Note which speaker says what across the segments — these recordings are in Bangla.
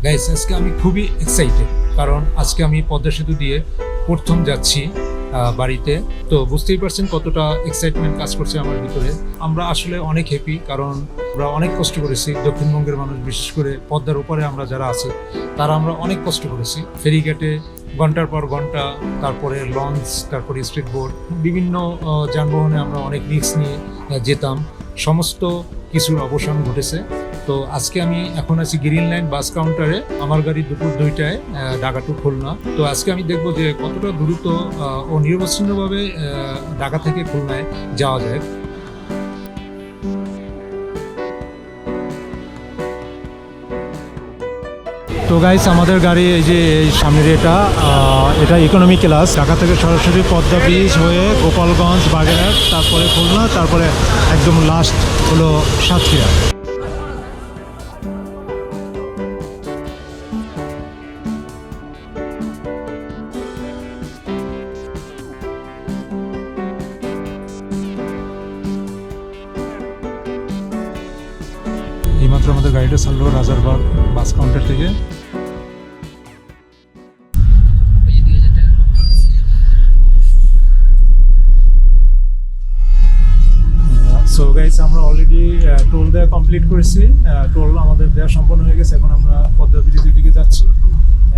Speaker 1: গাইস, আজকে আমি খুবই এক্সাইটেড, কারণ আজকে আমি পদ্মা সেতু দিয়ে প্রথম যাচ্ছি বাড়িতে। তো বুঝতেই পারছেন কতটা এক্সাইটমেন্ট কাজ করছে আমার ভিতরে। আমরা আসলে অনেক হ্যাপি, কারণ আমরা অনেক কষ্ট করেছি। দক্ষিণবঙ্গের মানুষ, বিশেষ করে পদ্মার উপরে আমরা যারা আছি তারা আমরা অনেক কষ্ট করেছি। ফেরিঘাটে ঘন্টার পর ঘন্টা, তারপরে লঞ্চ, তারপরে স্পিড বোট, বিভিন্ন যানবাহনে আমরা অনেক রিস্ক নিয়ে যেতাম। সমস্ত কিছুর অবসান ঘটেছে। তো আজকে আমি এখন আছি গ্রিন লাইন বাস কাউন্টারে। আমার গাড়ি দুপুর 2টায় ঢাকা টু খুলনা। তো আজকে আমি দেখবো যে কতটা দ্রুত ও নিরবচ্ছিন্নভাবে ঢাকা থেকে খুলনায় যাওয়া যায়। তো গাইস, আমাদের গাড়ি এই যে এই সামনের এটা ইকোনমি ক্লাস। ঢাকা থেকে সরাসরি পদ্মা ব্রিজ হয়ে গোপালগঞ্জ, বাগেরহাট, তারপরে খুলনা, তারপরে একদম লাস্ট হলো সাতক্ষীরা। এইমাত্র আমাদের গাড়িটা ছাড়লো রাজারবাগ বাস কাউন্টার থেকে। সো গাইস, আমরা অলরেডি টোল দেওয়া কমপ্লিট করেছি। টোল আমাদের দেওয়া সম্পন্ন হয়ে গেছে। এখন আমরা পদ্মা ব্রিজের দিকে যাচ্ছি।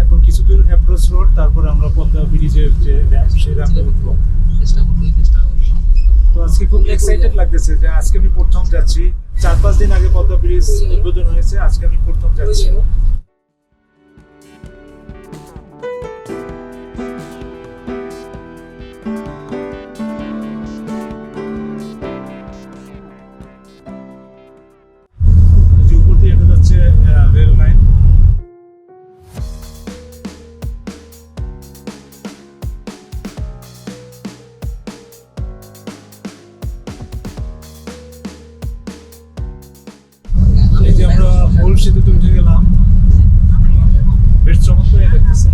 Speaker 1: এখন কিছু দূর অ্যাপ্রোচ রোড, তারপরে আমরা পদ্মা ব্রিজের যে র্যাম্প, সেই র্যাম্পে উঠবো। তো আজকে খুব এক্সাইটেড লাগতেছে যে আজকে আমি প্রথম যাচ্ছি। 4-5 দিন আগে পদ্মা ব্রিজ উদ্বোধন হয়েছে, আজকে আমি প্রথম যাচ্ছি। উপর দিয়ে এটা যাচ্ছে রেল লাইন। এই যে আমরা মূল সেতুতে উঠে গেলাম, বেশ চমৎকার লাগতেছে।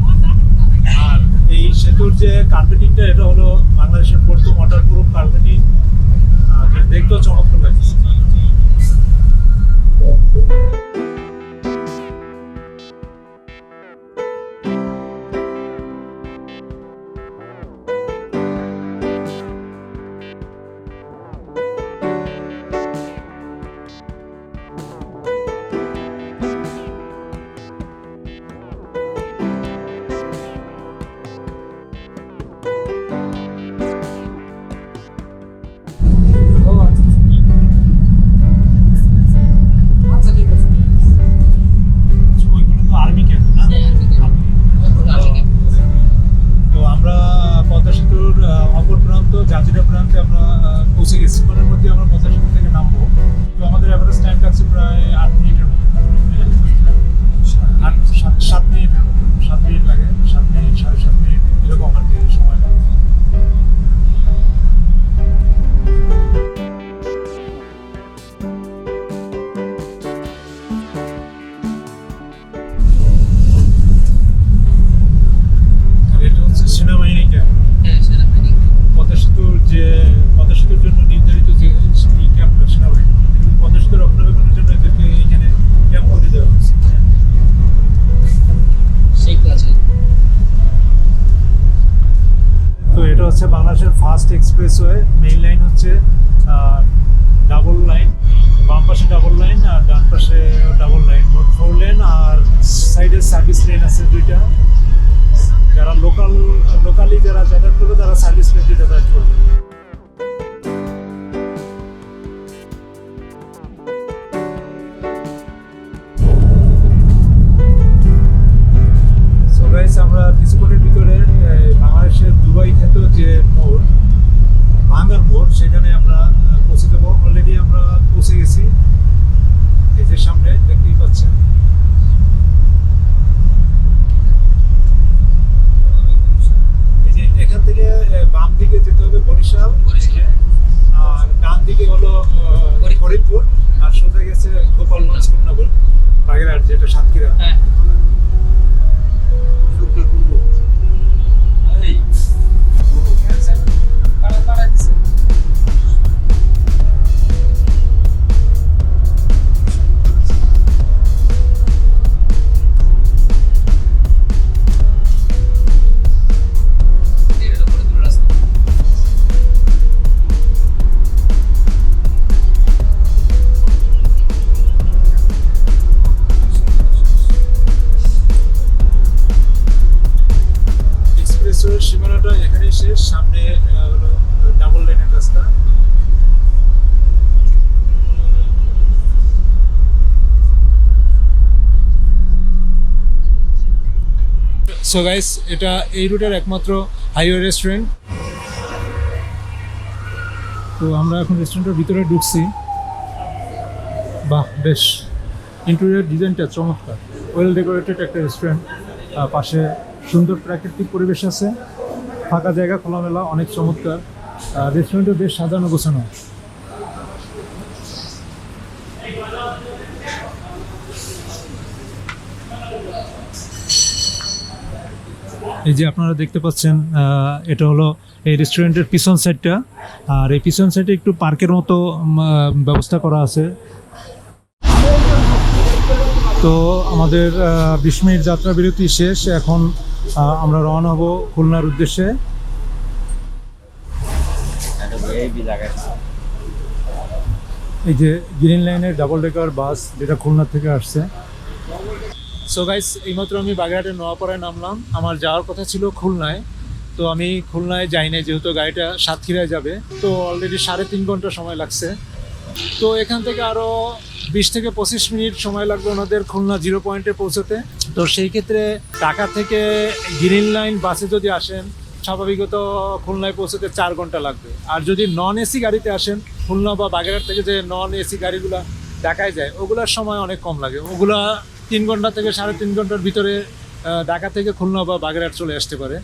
Speaker 1: আর এই সেতুর যে কার্পেটিংটা, এটা হলো বাংলাদেশের প্রথম ওয়াটারপ্রুফ কার্পেটিং। দেখতেও চমৎকার লাগছে। জাজিরা প্রান্তে আমরা পৌঁছে গেছি। কিছুক্ষণের মধ্যে আমরা পদ্মা সেতু থেকে নামবো। তো আমাদের এভারেজ টাইম লাগছে প্রায় 8 মিনিটের মতো। 7 মিনিটের মতো, 7 মিনিট লাগে, 7 মিনিট, 7.5 মিনিট এরকম আর কি সময় লাগে। এটা হচ্ছে সেনাবাহিনী ক্যাম্প। পদ্মা সেতুর জন্য নির্ধারিত যে ক্যাম্প, সেনাবাহিনী পদ্মা সেতু রক্ষণাবেক্ষণের জন্য এদেরকে এখানে ক্যাম্প করে দেওয়া হয়েছে। তো এটা হচ্ছে বাংলাদেশের ফার্স্ট এক্সপ্রেসওয়ে। মেইন লাইন হচ্ছে ডাবল লাইন, বাম পাশে ডাবল লাইন আর ডান পাশে ডাবল লাইন, মোট 4 লেন। আর সাইডে সার্ভিস লেন আছে 2টা। যারা লোকালি যারা যাতায়াত করবে তারা সার্ভিস লেন দিয়ে যাতায়াত করবে। সো গাইস, আমরা কিছুক্ষণের ভিতরে বাংলাদেশের দুবাই খ্যাত যে মোড়, ভাঙ্গার মোড়, সেখানে আমরা পৌঁছে দেবো। অলরেডি আমরা পৌঁছে গেছি। এই যে সামনে দেখতেই পাচ্ছেন। এখান থেকে বাম দিকে যেতে হবে বরিশাল, আর ডান দিকে হলো ফরিদপুর, আর সোজা গেছে গোপালগঞ্জ, খুলনা, বাগেরহাট, যেটা সাতক্ষীরা। সীমানাটা এখানেই শেষ, সামনে হলো ডাবল লেনের রাস্তা। সো গাইস, এটা এই রুটের একমাত্র হাইওয়ে রেস্টুরেন্ট। তো আমরা এখন রেস্টুরেন্টের ভিতরে ঢুকছি। বাহ, বেশ ইন্টেরিয়র ডিজাইনটা চমৎকার, ওয়েল ডেকোরেটেড একটা রেস্টুরেন্ট। পাশে সুন্দর প্রাকৃতিক পরিবেশ আছে, ফাঁকা জায়গা, খোলামেলা, অনেক চমৎকার। রেস্টুরেন্টে বেশ সাজানো গোছানো। এই যে আপনারা দেখতে পাচ্ছেন, এটা হলো এই রেস্টুরেন্টের পিছন সাইডটা। আর এই পিছন সাইডে একটু পার্কের মতো ব্যবস্থা করা আছে। তো আমাদের 20 মিনিট যাত্রা বিরতি শেষ। এখন আমরা রওনা হব খুলনার উদ্দেশ্যে। এই যে গ্রিন লাইনের ডাবল ডেকার বাস, যেটা খুলনা থেকে আসছে। সো গাইস, এইমাত্র আমি বাগেরহাটের নোয়াপাড়ায় নামলাম। আমার যাওয়ার কথা ছিল খুলনায়, তো আমি খুলনায় যাই নাই, যেহেতু গাড়িটা সাতক্ষীরায় যাবে। তো অলরেডি 3.5 ঘন্টা সময় লাগছে। তো এখান থেকে আরও 20 থেকে 25 মিনিট সময় লাগবে ওনাদের খুলনা জিরো পয়েন্টে পৌঁছতে। তো সেই ক্ষেত্রে ঢাকা থেকে গ্রিন লাইন বাসে যদি আসেন, স্বাভাবিকত খুলনায় পৌঁছতে 4 ঘন্টা লাগবে। আর যদি নন এসি গাড়িতে আসেন, খুলনা বা বাগেরহাট থেকে যে নন এসি গাড়িগুলো ঢাকায় যায়, ওগুলোর সময় অনেক কম লাগে। ওগুলা 3 ঘন্টা থেকে 3.5 ঘন্টার ভিতরে ঢাকা থেকে খুলনা বা বাগেরহাট চলে আসতে পারে।